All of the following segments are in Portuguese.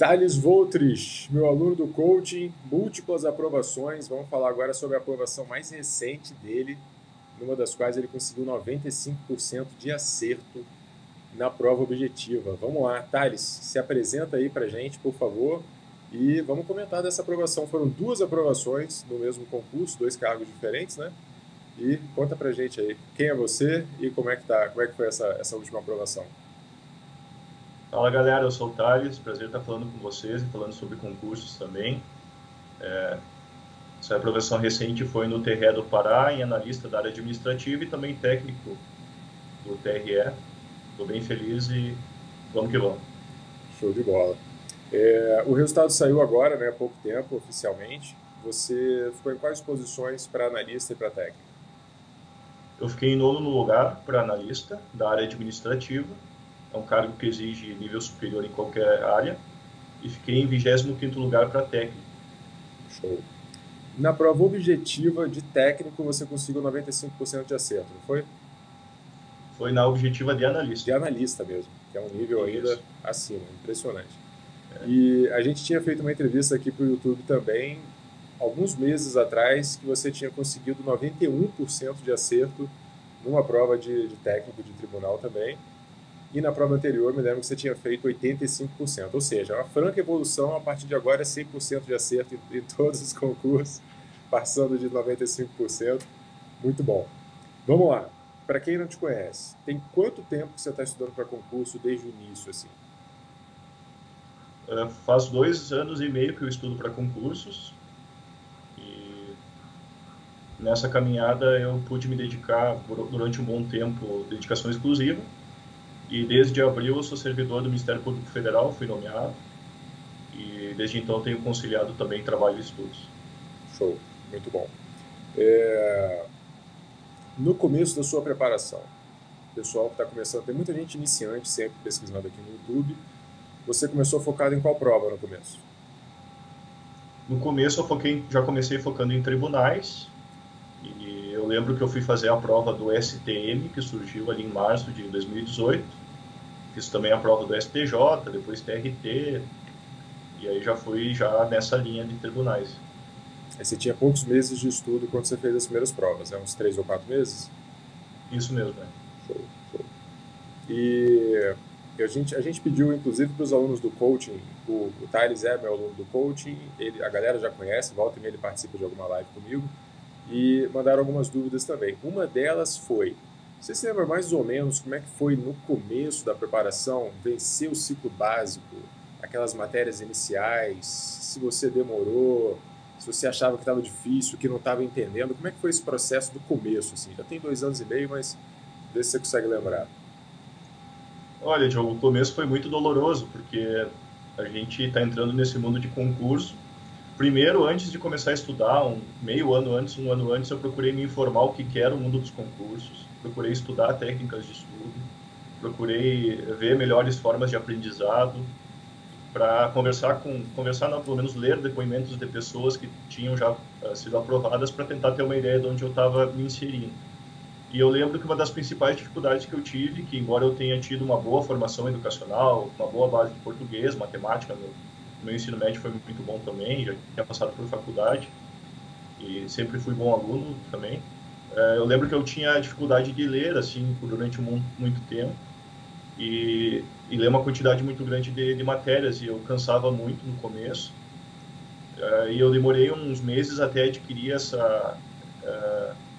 Thales Voltrich, meu aluno do coaching, múltiplas aprovações. Vamos falar agora sobre a aprovação mais recente dele, numa das quais ele conseguiu 95% de acerto na prova objetiva. Vamos lá, Thales, se apresenta aí pra gente, por favor, e vamos comentar dessa aprovação. Foram duas aprovações no mesmo concurso, dois cargos diferentes, né? E conta pra gente aí, quem é você e como é que tá, como é que foi essa última aprovação? Fala galera, eu sou o Thales, prazer estar falando com vocês e falando sobre concursos também. Essa aprovação recente foi no TRE do Pará, em analista da área administrativa e também técnico do TRE. Estou bem feliz e vamos que vamos. Show de bola. O resultado saiu agora, né, há pouco tempo, oficialmente. Você ficou em quais posições para analista e para técnico? Eu fiquei em nono lugar para analista da área administrativa, é um cargo que exige nível superior em qualquer área, e fiquei em 25º lugar para técnico. Show. Na prova objetiva de técnico, você conseguiu 95% de acerto, não foi? Foi na objetiva de De analista. analista mesmo, que é um nível ainda Isso. acima, impressionante. E a gente tinha feito uma entrevista aqui para o YouTube também, alguns meses atrás, que você tinha conseguido 91% de acerto numa prova de técnico de tribunal também. E na prova anterior, me lembro que você tinha feito 85%. Ou seja, uma franca evolução, a partir de agora é 100% de acerto em todos os concursos, passando de 95%. Muito bom. Vamos lá. Para quem não te conhece, tem quanto tempo que você está estudando para concurso desde o início, assim? Faz 2 anos e meio que eu estudo para concursos e nessa caminhada eu pude me dedicar durante um bom tempo, dedicação exclusiva, e desde abril eu sou servidor do Ministério Público Federal, fui nomeado, e desde então tenho conciliado também trabalho e estudos. Show. Muito bom. É, No começo da sua preparação, pessoal que está começando, tem muita gente iniciante sempre pesquisando aqui no YouTube. Você começou focado em qual prova no começo? No começo já comecei focando em tribunais, e eu lembro que eu fui fazer a prova do STM, que surgiu ali em março de 2018, fiz também a prova do STJ, depois TRT, e aí já fui já nessa linha de tribunais. Aí você tinha poucos meses de estudo quando você fez as primeiras provas, né? Uns 3 ou 4 meses? Isso mesmo, né? Show, show. E a gente pediu, inclusive, para os alunos do coaching, o Thales é meu aluno do coaching, a galera já conhece, volta e meia ele participa de alguma live comigo, e mandaram algumas dúvidas também. Uma delas foi, você se lembra mais ou menos como é que foi no começo da preparação, vencer o ciclo básico, aquelas matérias iniciais, se você demorou, se você achava que estava difícil, que não estava entendendo, como é que foi esse processo do começo, assim? Já tem 2 anos e meio, mas vê se você consegue lembrar. Olha, Diogo, o começo foi muito doloroso, porque a gente está entrando nesse mundo de concurso. Primeiro, antes de começar a estudar, meio ano antes, um ano antes, eu procurei me informar o que que era o mundo dos concursos, procurei estudar técnicas de estudo, procurei ver melhores formas de aprendizado, para conversar não, pelo menos ler depoimentos de pessoas que tinham já sido aprovadas para tentar ter uma ideia de onde eu estava me inserindo. E eu lembro que uma das principais dificuldades que eu tive, que embora eu tenha tido uma boa formação educacional, uma boa base de português, matemática, meu ensino médio foi muito bom também, já tinha passado por faculdade e sempre fui bom aluno também. Eu lembro que eu tinha dificuldade de ler, assim, durante muito tempo e ler uma quantidade muito grande de matérias e eu cansava muito no começo. E eu demorei uns meses até adquirir essa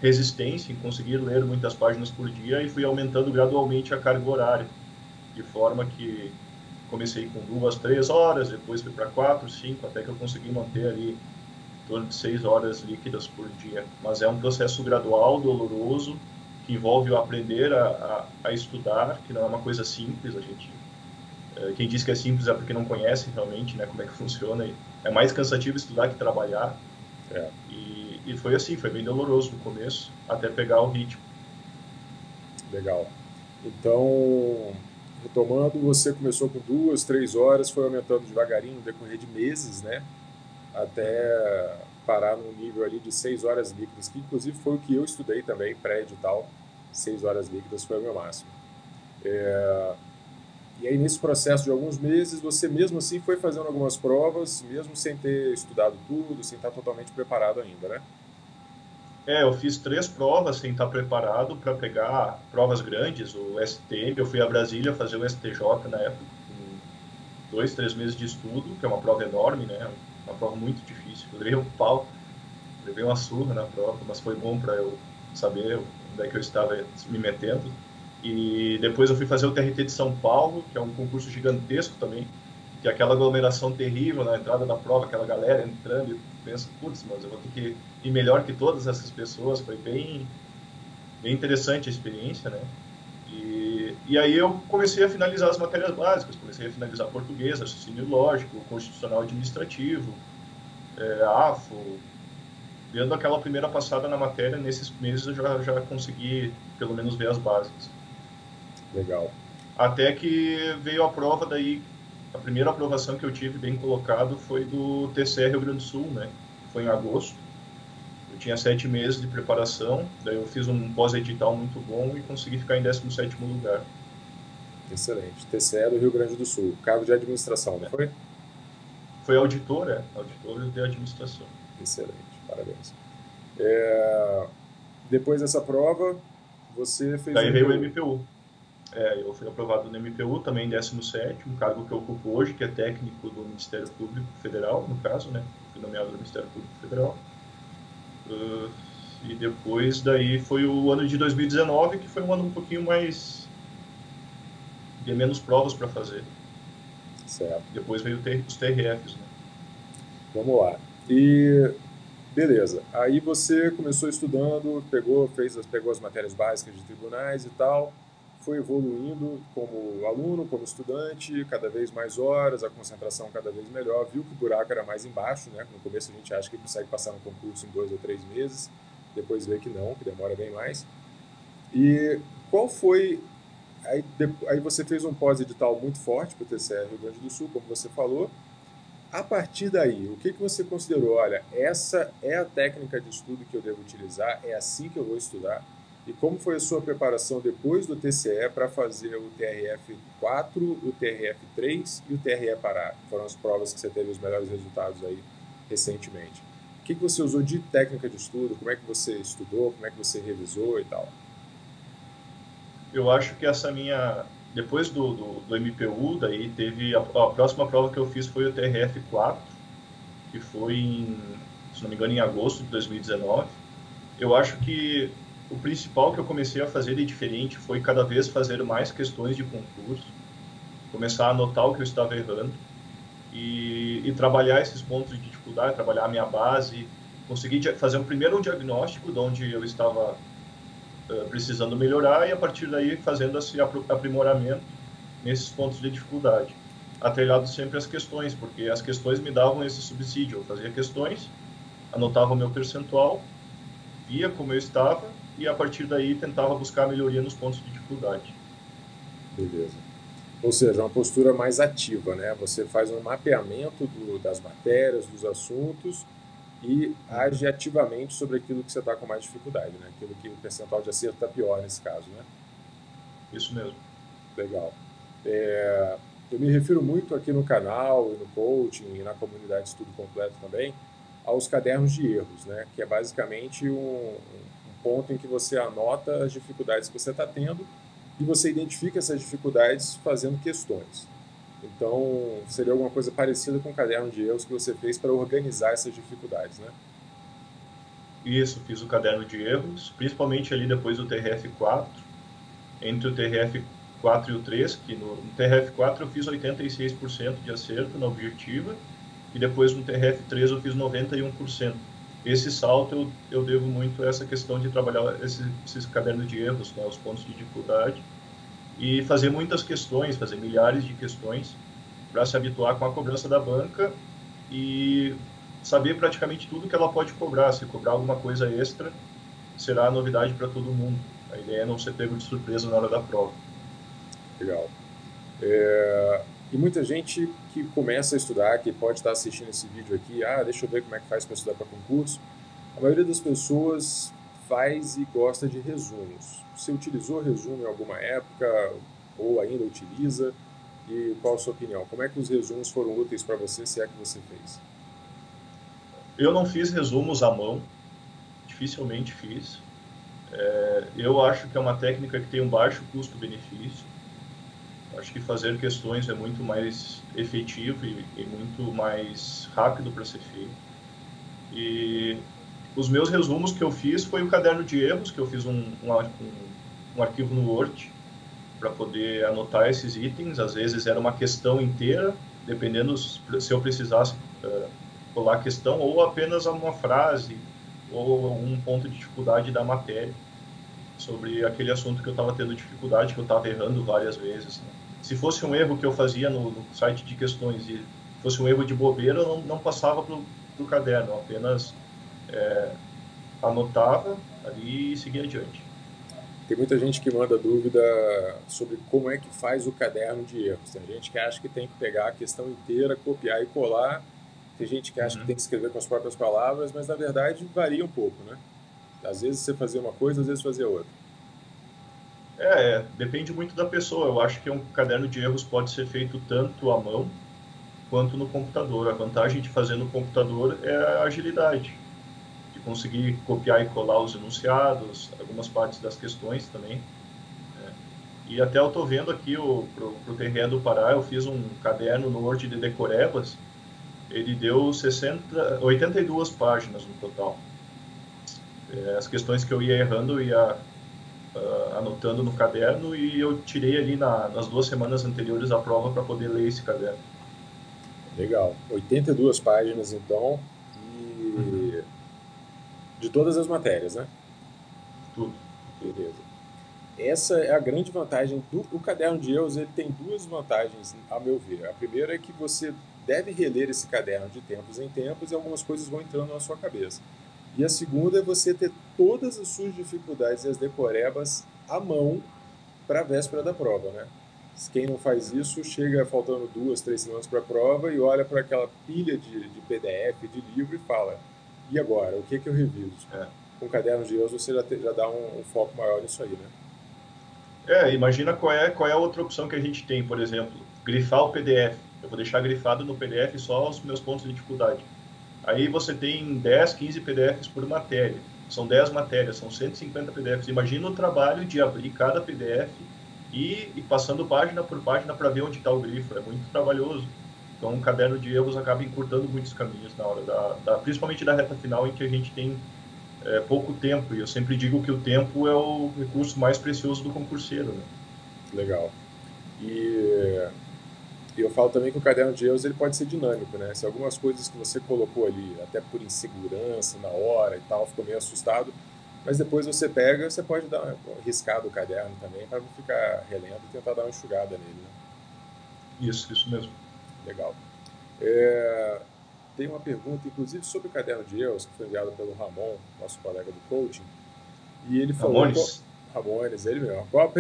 resistência em conseguir ler muitas páginas por dia e fui aumentando gradualmente a carga horária, de forma que comecei com 2, 3 horas, depois fui para 4, 5, até que eu consegui manter ali em torno de 6 horas líquidas por dia. Mas é um processo gradual, doloroso, que envolve o aprender a estudar, que não é uma coisa simples. Quem diz que é simples é porque não conhece realmente, né, como é que funciona. E é mais cansativo estudar que trabalhar. É, E foi assim, foi bem doloroso no começo, até pegar o ritmo. legal. Então, retomando, você começou com 2, 3 horas, foi aumentando devagarinho no decorrer de meses, né? Uhum. Até parar num nível ali de 6 horas líquidas, que inclusive foi o que eu estudei também, pré-edital. 6 horas líquidas foi o meu máximo. E aí, nesse processo de alguns meses, você mesmo assim foi fazendo algumas provas, mesmo sem ter estudado tudo, sem estar totalmente preparado ainda, né? Eu fiz 3 provas sem estar preparado para pegar provas grandes, o STM. Eu fui a Brasília fazer o STJ na época, com 2, 3 meses de estudo, que é uma prova enorme, né? Uma prova muito difícil. Eu levei um pau, levei uma surra na prova, mas foi bom para eu saber onde é que eu estava me metendo. E depois eu fui fazer o TRT de São Paulo, que é um concurso gigantesco também, que é aquela aglomeração terrível na entrada da prova, aquela galera entrando e pensa, putz, mas eu vou ter que ir melhor que todas essas pessoas. Foi bem interessante a experiência, né? E aí eu comecei a finalizar as matérias básicas, comecei a finalizar português, raciocínio lógico, constitucional administrativo, AFO. Dando aquela primeira passada na matéria, nesses meses eu já consegui pelo menos ver as básicas. Legal. Até que veio a prova daí, a primeira aprovação que eu tive bem colocado foi do TCE Rio Grande do Sul, né? Foi em agosto. Eu tinha 7 meses de preparação, daí eu fiz um pós-edital muito bom e consegui ficar em 17º lugar. Excelente. TCE do Rio Grande do Sul, cargo de administração, não foi? Foi auditor, auditor de administração. Excelente, parabéns. Depois dessa prova, você fez o Daí veio o MPU. MPU. Eu fui aprovado no MPU, também 17º, cargo que eu ocupo hoje, que é técnico do Ministério Público Federal, no caso, né? Fui nomeado do Ministério Público Federal. E depois daí foi o ano de 2019, que foi um ano um pouquinho mais de menos provas para fazer. Certo. Depois veio os TRFs, né? Vamos lá. E beleza. Aí você começou estudando, pegou as matérias básicas de tribunais e tal, foi evoluindo como aluno, como estudante, cada vez mais horas, a concentração cada vez melhor, viu que o buraco era mais embaixo, né? No começo a gente acha que consegue passar no concurso em 2 ou 3 meses, depois vê que não, que demora bem mais. E qual foi. Aí você fez um pós-edital muito forte para o TCE Rio Grande do Sul, como você falou. A partir daí, o que você considerou? Olha, essa é a técnica de estudo que eu devo utilizar, é assim que eu vou estudar. E como foi a sua preparação depois do TCE para fazer o TRF4, o TRF3 e o TRE Pará? Foram as provas que você teve os melhores resultados aí recentemente. O que você usou de técnica de estudo? Como é que você estudou? Como é que você revisou e tal? Eu acho que essa minha... Depois do MPU, daí teve... A próxima prova que eu fiz foi o TRF4, que foi, se não me engano, em agosto de 2019. Eu acho que o principal que eu comecei a fazer de diferente foi cada vez fazer mais questões de concurso, começar a anotar o que eu estava errando e trabalhar esses pontos de dificuldade, trabalhar a minha base, conseguir fazer primeiro um diagnóstico de onde eu estava precisando melhorar e a partir daí fazendo esse aprimoramento nesses pontos de dificuldade. Atrelado sempre às questões, porque as questões me davam esse subsídio. Eu fazia questões, anotava o meu percentual, via como eu estava e a partir daí tentava buscar melhoria nos pontos de dificuldade. Beleza. Ou seja, uma postura mais ativa, né? Você faz um mapeamento das matérias, dos assuntos e age ativamente sobre aquilo que você está com mais dificuldade, né? Aquilo que o percentual de acerto está pior nesse caso, né? Isso mesmo. Legal. Eu me refiro muito aqui no canal, no coaching e na comunidade de estudo completo também, aos cadernos de erros, né? Que é basicamente um ponto em que você anota as dificuldades que você está tendo e você identifica essas dificuldades fazendo questões. Então, seria alguma coisa parecida com o caderno de erros que você fez para organizar essas dificuldades, né? Isso, fiz o caderno de erros, principalmente ali depois do TRF4, entre o TRF4 e o 3, que no TRF4 eu fiz 86% de acerto na objetiva, e depois no TRF3 eu fiz 91%. Esse salto eu devo muito a essa questão de trabalhar esses cadernos de erros, né, os pontos de dificuldade, e fazer muitas questões, fazer milhares de questões, para se habituar com a cobrança da banca e saber praticamente tudo que ela pode cobrar. Se cobrar alguma coisa extra, será novidade para todo mundo. A ideia é não ser pego de surpresa na hora da prova. Legal. E muita gente que começa a estudar, que pode estar assistindo esse vídeo aqui, deixa eu ver como é que faz para estudar para concurso. A maioria das pessoas faz e gosta de resumos. Você utilizou resumo em alguma época ou ainda utiliza? E qual a sua opinião? Como é que os resumos foram úteis para você, se é que você fez? Eu não fiz resumos à mão, dificilmente fiz. Eu acho que é uma técnica que tem um baixo custo-benefício. Acho que fazer questões é muito mais efetivo e muito mais rápido para ser feito. E os meus resumos que eu fiz foi o caderno de erros, que eu fiz um arquivo no Word para poder anotar esses itens. Às vezes era uma questão inteira, dependendo se eu precisasse colar a questão, ou apenas uma frase, ou um ponto de dificuldade da matéria, sobre aquele assunto que eu estava tendo dificuldade, que eu estava errando várias vezes. Né? Se fosse um erro que eu fazia no site de questões e fosse um erro de bobeira, eu não passava para o caderno, eu apenas anotava ali e seguia adiante. Tem muita gente que manda dúvida sobre como é que faz o caderno de erros. Tem gente que acha que tem que pegar a questão inteira, copiar e colar. Tem gente que acha que tem que escrever com as próprias palavras, mas na verdade varia um pouco, né? Às vezes você fazia uma coisa, às vezes fazia outra. Depende muito da pessoa. Eu acho que um caderno de erros pode ser feito tanto à mão quanto no computador. A vantagem de fazer no computador é a agilidade, de conseguir copiar e colar os enunciados, algumas partes das questões também. E até eu estou vendo aqui pro TRE do Pará, eu fiz um caderno no Word de decorebas, ele deu 82 páginas no total. As questões que eu ia errando, eu ia anotando no caderno e eu tirei ali nas 2 semanas anteriores à prova para poder ler esse caderno. Legal. 82 páginas, então, Uhum. e de todas as matérias, né? Tudo, tudo. Beleza. Essa é a grande vantagem do o caderno de erros. Ele tem duas vantagens, a meu ver. A primeira é que você deve reler esse caderno de tempos em tempos e algumas coisas vão entrando na sua cabeça. E a segunda é você ter todas as suas dificuldades e as decorebas à mão para a véspera da prova, né? Quem não faz isso chega faltando 2, 3 semanas para a prova e olha para aquela pilha de PDF, de livro e fala: e agora? O que, que eu reviso? É. Com o caderno de erros você já dá um foco maior nisso aí, né? Imagina qual é a outra opção que a gente tem, por exemplo, grifar o PDF. Eu vou deixar grifado no PDF só os meus pontos de dificuldade. Aí você tem 10, 15 PDFs por matéria. São 10 matérias, são 150 PDFs. Imagina o trabalho de abrir cada PDF e passando página por página para ver onde está o grifo. É muito trabalhoso. Então, um caderno de erros acaba encurtando muitos caminhos na hora principalmente da reta final, em que a gente tem pouco tempo. E eu sempre digo que o tempo é o recurso mais precioso do concurseiro. Né? Legal. E eu falo também que o caderno de erros ele pode ser dinâmico, né? Se algumas coisas que você colocou ali, até por insegurança na hora e tal, ficou meio assustado, mas depois você pega, você pode dar uma riscada o caderno também para não ficar relendo e tentar dar uma enxugada nele, né? Isso mesmo. Legal. Tem uma pergunta, inclusive, sobre o caderno de erros, que foi enviado pelo Ramon, nosso colega do coaching, e ele falou, Ramones? Ramones, ele mesmo, qual a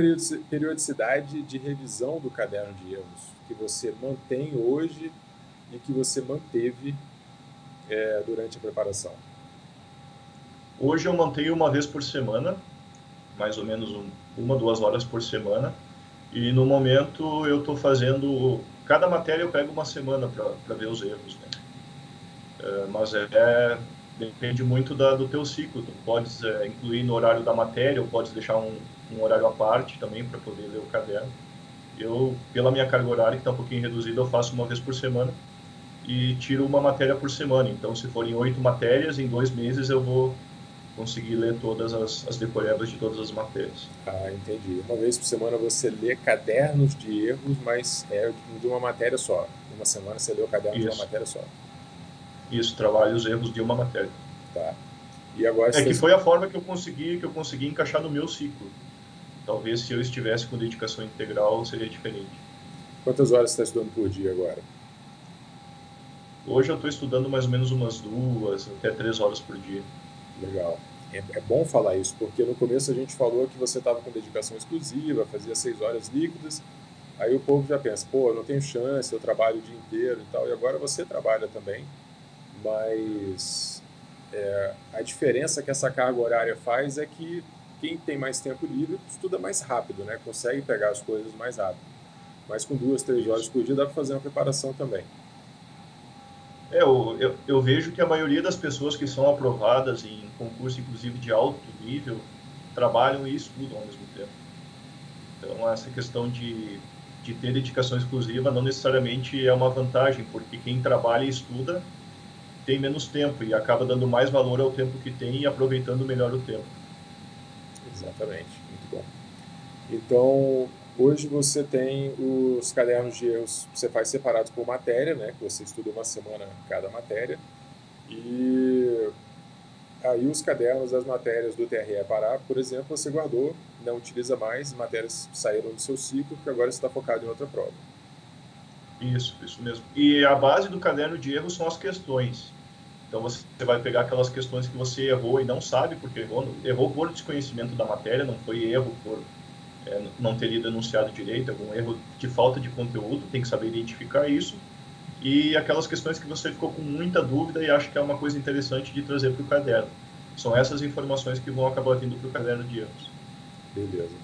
periodicidade de revisão do caderno de erros que você mantém hoje e que você manteve durante a preparação? Hoje eu mantenho uma vez por semana, mais ou menos 1, 2 horas por semana. E no momento eu estou fazendo. Cada matéria eu pego uma semana para ver os erros. Né? Mas depende muito do teu ciclo. Tu podes incluir no horário da matéria, ou podes deixar um horário à parte também para poder ler o caderno. Eu, pela minha carga horária, que está um pouquinho reduzida, eu faço uma vez por semana e tiro uma matéria por semana. Então, se forem 8 matérias, em 2 meses eu vou conseguir ler todas as decorebas de todas as matérias. Ah, entendi. Uma vez por semana você lê cadernos de erros, mas é de uma matéria só. Uma semana você lê o caderno de uma Isso, matéria só. isso, trabalho os erros de uma matéria. Tá. E agora É você que está... foi a forma que eu consegui encaixar no meu ciclo. Talvez se eu estivesse com dedicação integral seria diferente. Quantas horas você está estudando por dia agora? Hoje eu estou estudando mais ou menos umas 2 até 3 horas por dia. Legal. É bom falar isso, porque no começo a gente falou que você estava com dedicação exclusiva, fazia 6 horas líquidas, aí o povo já pensa, pô, eu não tenho chance, eu trabalho o dia inteiro e tal, e agora você trabalha também, mas a diferença que essa carga horária faz é que quem tem mais tempo livre estuda mais rápido, né? Consegue pegar as coisas mais rápido. Mas com 2, 3 horas Isso. por dia dá para fazer uma preparação também. Eu vejo que a maioria das pessoas que são aprovadas em concurso, inclusive de alto nível, trabalham e estudam ao mesmo tempo. Então, essa questão de ter dedicação exclusiva não necessariamente é uma vantagem, porque quem trabalha e estuda tem menos tempo e acaba dando mais valor ao tempo que tem e aproveitando melhor o tempo. Exatamente, muito bom. Então, hoje você tem os cadernos de erros, você faz separados por matéria, né? Que você estuda uma semana cada matéria. E aí os cadernos das matérias do TRE Pará, por exemplo, você guardou, não utiliza mais, matérias saíram do seu ciclo, porque agora você está focado em outra prova. Isso mesmo. E a base do caderno de erros são as questões. Então você vai pegar aquelas questões que você errou e não sabe porque errou, errou por desconhecimento da matéria, não foi erro por não ter lido enunciado direito, algum erro de falta de conteúdo, tem que saber identificar isso. E aquelas questões que você ficou com muita dúvida e acha que é uma coisa interessante de trazer para o caderno. São essas informações que vão acabar vindo para o caderno de erros. Beleza.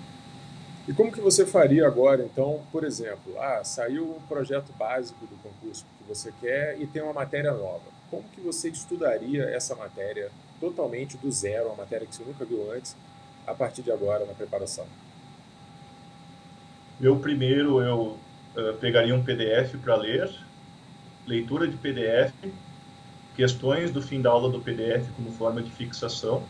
E como que você faria agora, então, por exemplo, saiu um projeto básico do concurso que você quer e tem uma matéria nova. Como que você estudaria essa matéria totalmente do zero, uma matéria que você nunca viu antes, a partir de agora na preparação? Eu pegaria um PDF para ler, leitura de PDF, questões do fim da aula do PDF como forma de fixação.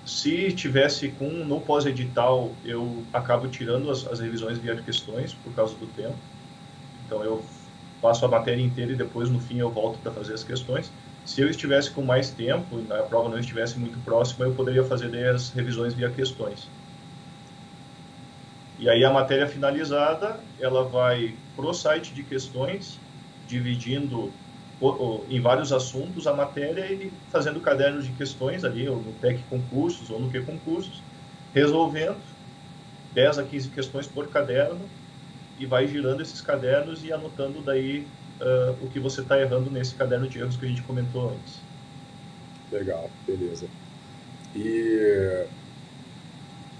Se tivesse no pós-edital, eu acabo tirando as revisões via questões por causa do tempo. Então eu faço a matéria inteira e depois no fim eu volto para fazer as questões. Se eu estivesse com mais tempo, a prova não estivesse muito próxima, eu poderia fazer as revisões via questões. E aí a matéria finalizada, ela vai para o site de questões, dividindo em vários assuntos a matéria e fazendo cadernos de questões ali, ou no TEC Concursos, ou no Q Concursos, resolvendo 10 a 15 questões por caderno e vai girando esses cadernos e anotando daí o que você está errando nesse caderno de erros que a gente comentou antes. Legal, beleza. E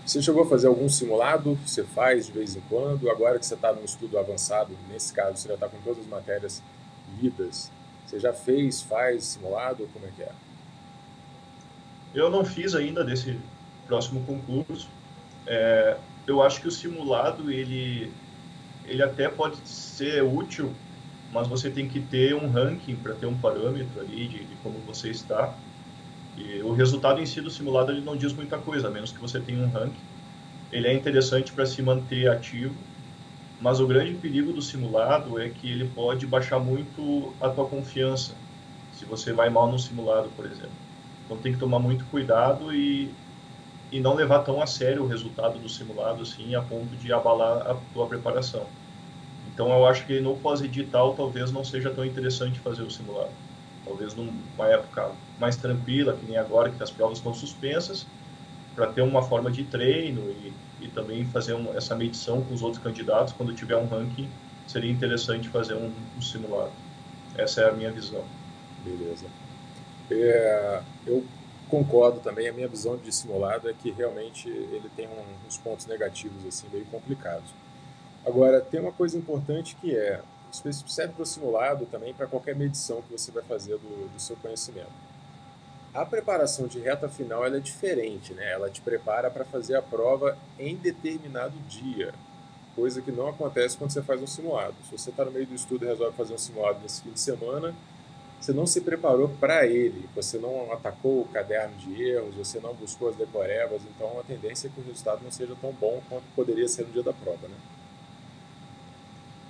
você chegou a fazer algum simulado? Você faz de vez em quando? Agora que você está num estudo avançado, nesse caso, você já está com todas as matérias lidas. Você já faz simulado? Como é que é? Eu não fiz ainda desse próximo concurso. Eu acho que o simulado, ele até pode ser útil, mas você tem que ter um ranking para ter um parâmetro ali de como você está. E o resultado em si do simulado ele não diz muita coisa, a menos que você tenha um ranking. Ele é interessante para se manter ativo, mas o grande perigo do simulado é que ele pode baixar muito a tua confiança, se você vai mal no simulado, por exemplo. Então tem que tomar muito cuidado e não levar tão a sério o resultado do simulado assim, a ponto de abalar a tua preparação. Então eu acho que no pós-edital talvez não seja tão interessante fazer o simulado. Talvez numa época mais tranquila, que nem agora que as provas estão suspensas, para ter uma forma de treino e também fazer essa medição com os outros candidatos, quando tiver um ranking, seria interessante fazer um simulado. Essa é a minha visão. Beleza. Eu concordo também, a minha visão de simulado é que realmente ele tem uns pontos negativos assim meio complicados. Agora, tem uma coisa importante que isso serve para o simulado também para qualquer medição que você vai fazer do seu conhecimento. A preparação de reta final ela é diferente, né? Ela te prepara para fazer a prova em determinado dia, coisa que não acontece quando você faz um simulado. Se você está no meio do estudo e resolve fazer um simulado nesse fim de semana, você não se preparou para ele, você não atacou o caderno de erros, você não buscou as decorebas, então a tendência é que o resultado não seja tão bom quanto poderia ser no dia da prova, né?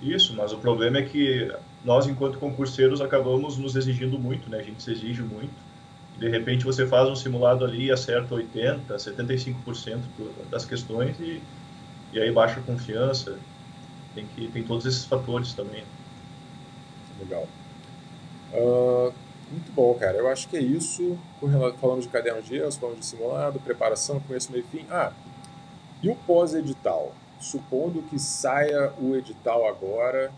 Isso, mas o problema é que nós, enquanto concurseiros, acabamos nos exigindo muito, né? A gente se exige muito. E, de repente, você faz um simulado ali e acerta 80%, 75% das questões e aí baixa a confiança. Tem todos esses fatores também. Legal. Muito bom, cara. Eu acho que é isso. Falamos de caderno de erros, falamos de simulado, preparação, começo, meio e fim. E o pós-edital? Supondo que saia o edital agora,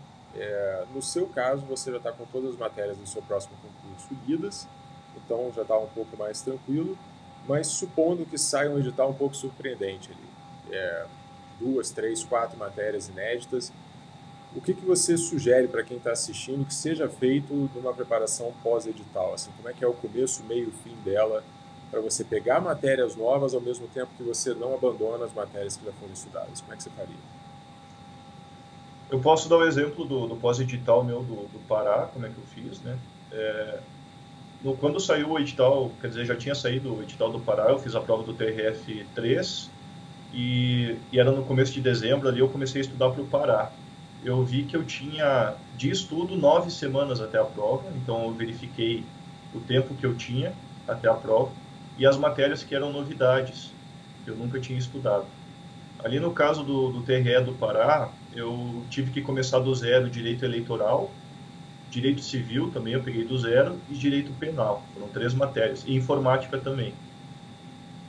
no seu caso, você já está com todas as matérias do seu próximo concurso lidas, então já está um pouco mais tranquilo, mas supondo que saia um edital um pouco surpreendente ali. 2, 3, 4 matérias inéditas. O que você sugere para quem está assistindo que seja feito numa preparação pós-edital? Assim, como é que é o começo, meio e fim dela, para você pegar matérias novas ao mesmo tempo que você não abandona as matérias que já foram estudadas? Como é que você faria? Eu posso dar o exemplo do pós-edital meu do Pará, como é que eu fiz, né? Quando saiu o edital, quer dizer, já tinha saído o edital do Pará, eu fiz a prova do TRF3 e era no começo de dezembro, ali eu comecei a estudar para o Pará. Eu vi que eu tinha de estudo 9 semanas até a prova, então eu verifiquei o tempo que eu tinha até a prova e as matérias que eram novidades, que eu nunca tinha estudado. Ali no caso do TRE do Pará, eu tive que começar do zero direito eleitoral, direito civil também eu peguei do zero e direito penal. Foram 3 matérias. E informática também.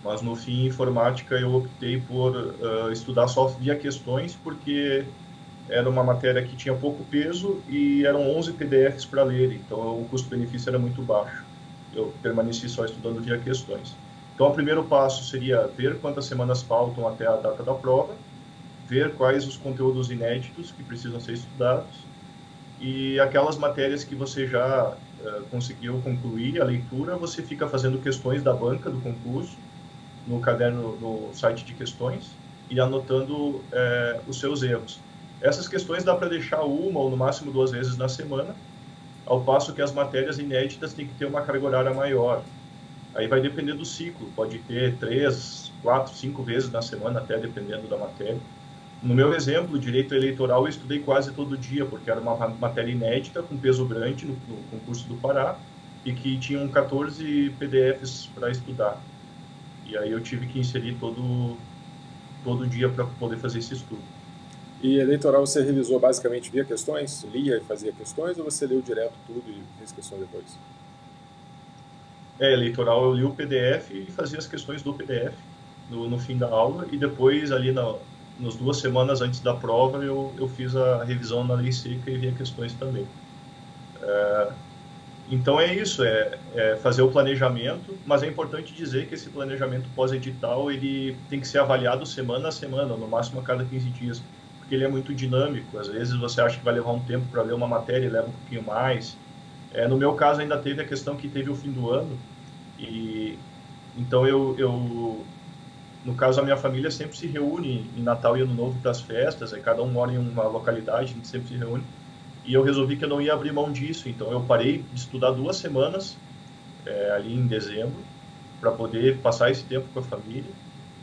Mas no fim, informática eu optei por estudar só via questões, porque era uma matéria que tinha pouco peso e eram 11 PDFs para ler, então o custo-benefício era muito baixo. Eu permaneci só estudando via questões. Então, o primeiro passo seria ver quantas semanas faltam até a data da prova, ver quais os conteúdos inéditos que precisam ser estudados e aquelas matérias que você já conseguiu concluir a leitura, você fica fazendo questões da banca do concurso no caderno, no site de questões e anotando os seus erros. Essas questões dá para deixar uma ou no máximo 2 vezes na semana, ao passo que as matérias inéditas têm que ter uma carga horária maior. Aí vai depender do ciclo, pode ter 3, 4, 5 vezes na semana, até dependendo da matéria. No meu exemplo, direito eleitoral, eu estudei quase todo dia, porque era uma matéria inédita, com peso grande no concurso do Pará, e que tinham 14 PDFs para estudar. E aí eu tive que inserir todo dia para poder fazer esse estudo. E eleitoral você revisou basicamente via questões? Lia e fazia questões ou você leu direto tudo e fez questões depois? Eleitoral eu li o PDF e fazia as questões do PDF no fim da aula, e depois ali nas 2 semanas antes da prova eu fiz a revisão na lei seca e via questões também. Então é isso, é fazer o planejamento, mas é importante dizer que esse planejamento pós-edital ele tem que ser avaliado semana a semana, no máximo a cada 15 dias, porque ele é muito dinâmico. Às vezes você acha que vai levar um tempo para ler uma matéria e leva um pouquinho mais. No meu caso ainda teve a questão que teve o fim do ano, e então no caso a minha família sempre se reúne em Natal e Ano Novo das festas, cada um mora em uma localidade, a gente sempre se reúne, e eu resolvi que eu não ia abrir mão disso, então eu parei de estudar 2 semanas ali em dezembro para poder passar esse tempo com a família.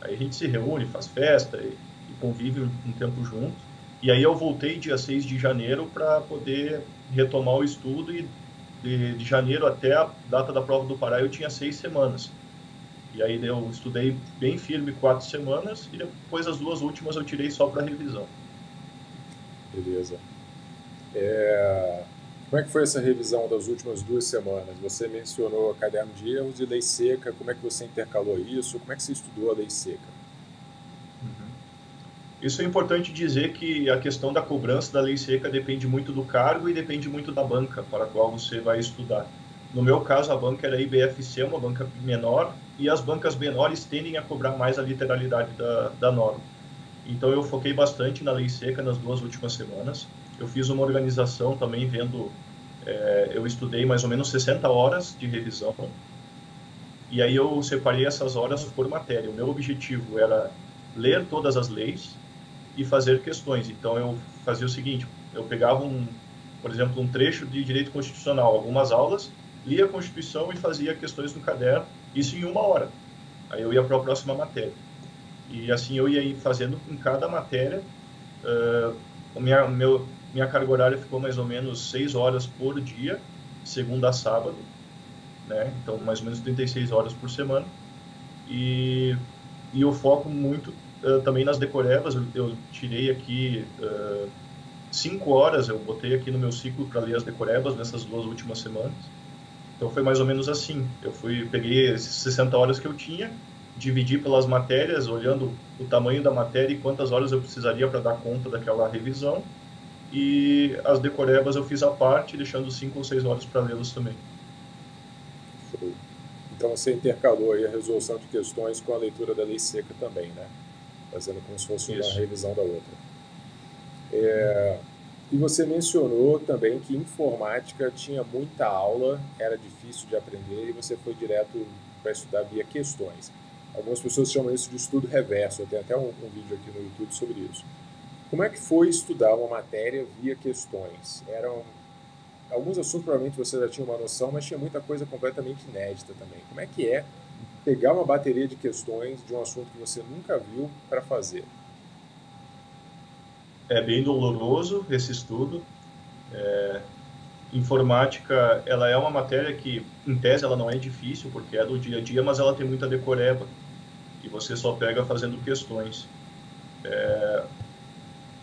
Aí a gente se reúne, faz festa e convive um tempo junto, e aí eu voltei dia 6 de janeiro para poder retomar o estudo, e de janeiro até a data da prova do Pará eu tinha 6 semanas. E aí eu estudei bem firme 4 semanas, e depois as 2 últimas eu tirei só para revisão. Beleza. Como é que foi essa revisão das últimas 2 semanas? Você mencionou caderno de erros e lei seca, como é que você intercalou isso? Como é que você estudou a lei seca? Isso é importante dizer, que a questão da cobrança da lei seca depende muito do cargo e depende muito da banca para a qual você vai estudar. No meu caso, a banca era a IBFC, uma banca menor, e as bancas menores tendem a cobrar mais a literalidade da norma. Então eu foquei bastante na lei seca nas 2 últimas semanas. Eu fiz uma organização também vendo, eu estudei mais ou menos 60 horas de revisão, e aí eu separei essas horas por matéria. O meu objetivo era ler todas as leis e fazer questões. Então eu fazia o seguinte: eu pegava por exemplo, um trecho de direito constitucional, algumas aulas, lia a Constituição e fazia questões no caderno, isso em 1 hora. Aí eu ia para a próxima matéria. E assim eu ia fazendo em cada matéria. Minha carga horária ficou mais ou menos 6 horas por dia, segunda a sábado, né? Então mais ou menos 36 horas por semana. E eu foco muito também nas decorebas. Eu tirei aqui 5 horas, eu botei aqui no meu ciclo para ler as decorebas nessas 2 últimas semanas. Então foi mais ou menos assim. Eu peguei esses 60 horas que eu tinha, dividi pelas matérias, olhando o tamanho da matéria e quantas horas eu precisaria para dar conta daquela revisão. E as decorebas eu fiz à parte, deixando 5 ou 6 horas para lê-los também. Então você intercalou aí a resolução de questões com a leitura da lei seca também, né? fazendo como se fosse uma Isso. revisão da outra. E você mencionou também que informática tinha muita aula, era difícil de aprender e você foi direto para estudar via questões. Algumas pessoas chamam isso de estudo reverso, eu tenho até um vídeo aqui no YouTube sobre isso. Como é que foi estudar uma matéria via questões? Eram alguns assuntos provavelmente você já tinha uma noção, mas tinha muita coisa completamente inédita também. Como é que é pegar uma bateria de questões de um assunto que você nunca viu para fazer? É bem doloroso esse estudo. Informática, ela é uma matéria que, em tese, ela não é difícil, porque é do dia a dia, mas ela tem muita decoreba, e você só pega fazendo questões.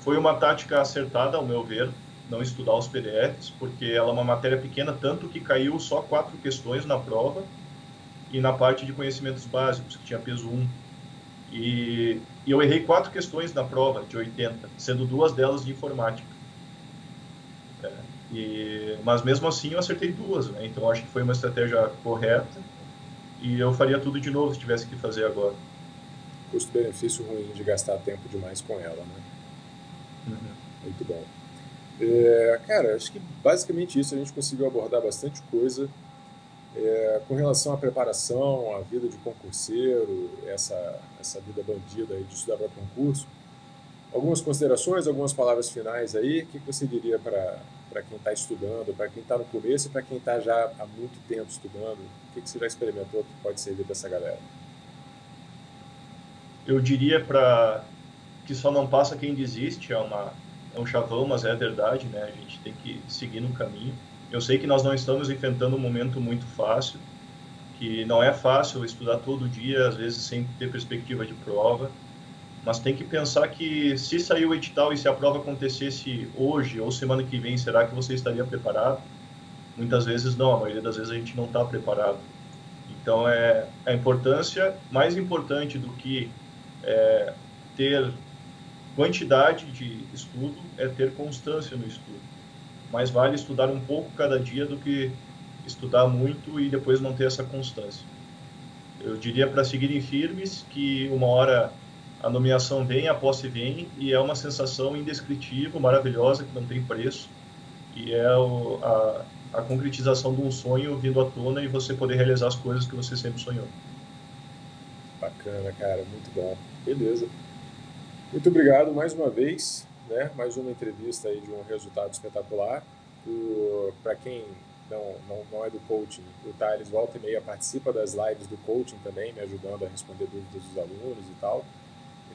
Foi uma tática acertada, ao meu ver, não estudar os PDFs, porque ela é uma matéria pequena, tanto que caiu só 4 questões na prova, e na parte de conhecimentos básicos, que tinha peso 1. E eu errei 4 questões na prova, de 80, sendo 2 delas de informática. Mas mesmo assim eu acertei 2, né? Então acho que foi uma estratégia correta, e eu faria tudo de novo se tivesse que fazer agora. Custo-benefício ruim de gastar tempo demais com ela, né? Uhum. Muito bom. Cara, acho que basicamente isso a gente conseguiu abordar bastante coisa. Com relação à preparação, à vida de concurseiro, essa vida bandida aí de estudar para concurso, algumas considerações, algumas palavras finais aí, o que você diria para quem está estudando, para quem está no começo e para quem está já há muito tempo estudando, o que você já experimentou que pode servir para essa galera? Eu diria para que só não passa quem desiste, é um chavão, mas é verdade, né? A gente tem que seguir no caminho. Eu sei que nós não estamos enfrentando um momento muito fácil, que não é fácil estudar todo dia, às vezes sem ter perspectiva de prova, mas tem que pensar que se sair o edital e se a prova acontecesse hoje ou semana que vem, será que você estaria preparado? Muitas vezes não, a maioria das vezes a gente não está preparado. Então, a importância, mais importante do que ter quantidade de estudo, é ter constância no estudo. Mais vale estudar um pouco cada dia do que estudar muito e depois não ter essa constância. Eu diria para seguirem firmes, que uma hora a nomeação vem, a posse vem, e é uma sensação indescritível, maravilhosa, que não tem preço, e é a concretização de um sonho vindo à tona e você poder realizar as coisas que você sempre sonhou. Bacana, cara, muito bom. Beleza. Muito obrigado mais uma vez, né? Mais uma entrevista aí de um resultado espetacular. Para quem não é do coaching, o Thales volta e meia participa das lives do coaching também, me ajudando a responder dúvidas dos alunos e tal.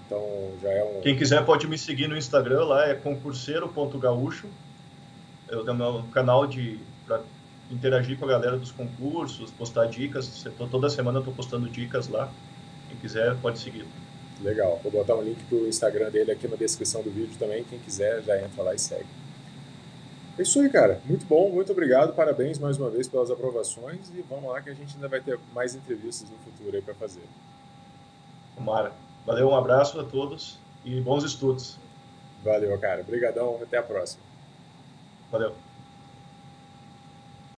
Então já é um. Quem quiser pode me seguir no Instagram, lá é concurseiro.gaúcho. Eu tenho meu canal para interagir com a galera dos concursos, postar dicas. Toda semana eu estou postando dicas lá. Quem quiser pode seguir. Legal. Vou botar um link pro Instagram dele aqui na descrição do vídeo também. Quem quiser já entra lá e segue. É isso aí, cara. Muito bom, muito obrigado. Parabéns mais uma vez pelas aprovações e vamos lá que a gente ainda vai ter mais entrevistas no futuro aí para fazer. Tomara. Valeu, um abraço a todos e bons estudos. Valeu, cara. Obrigadão. Até a próxima. Valeu.